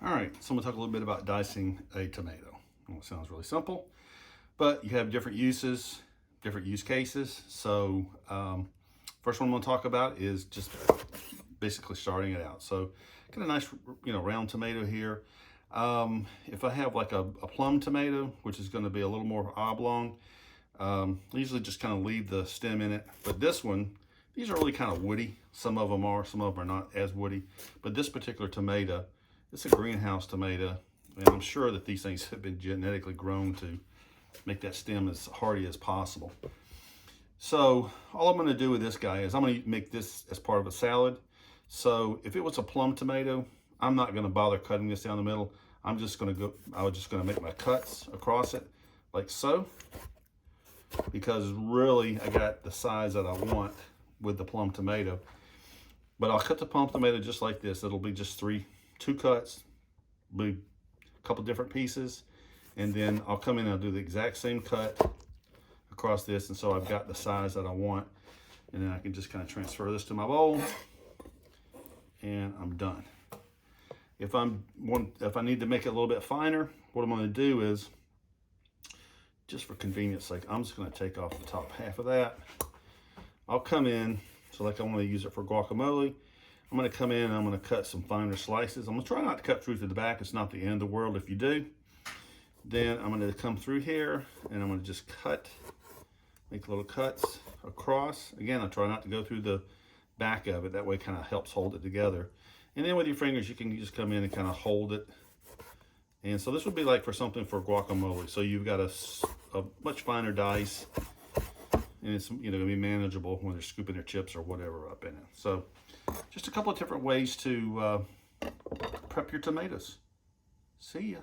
All right, so I'm gonna talk a little bit about dicing a tomato. Well, it sounds really simple, but you have different uses, different use cases. So first one I'm gonna talk about is just basically starting it out. So get a nice, round tomato here. If I have like a plum tomato, which is gonna be a little more oblong, I usually just kind of leave the stem in it. But this one, these are really kind of woody. Some of them are not as woody. But this particular tomato, it's a greenhouse tomato, and I'm sure that these things have been genetically grown to make that stem as hardy as possible. So all I'm going to do with this guy is I'm going to make this as part of a salad. So if it was a plum tomato, I'm not going to bother cutting this down the middle. I was just going to make my cuts across it like so, because really I got the size that I want with the plum tomato. But I'll cut the plum tomato just like this. It'll be just two cuts, be a couple different pieces, and then I'll come in and I'll do the exact same cut across this, and so I've got the size that I want, and then I can just kind of transfer this to my bowl, and I'm done. If I need to make it a little bit finer, what I'm going to do is, just for convenience sake, I'm just going to take off the top half of that. I'll come in, so like I want to use it for guacamole, I'm going to come in and I'm going to cut some finer slices. I'm going to try not to cut through to the back. It's not the end of the world if you do. Then I'm going to come through here and I'm going to just make little cuts across. Again, I try not to go through the back of it. That way it kind of helps hold it together. And then with your fingers, you can just come in and kind of hold it. And so this would be like for something for guacamole. So you've got a much finer dice, and it's going to be manageable when they're scooping their chips or whatever up in it. So just a couple of different ways to prep your tomatoes. See ya.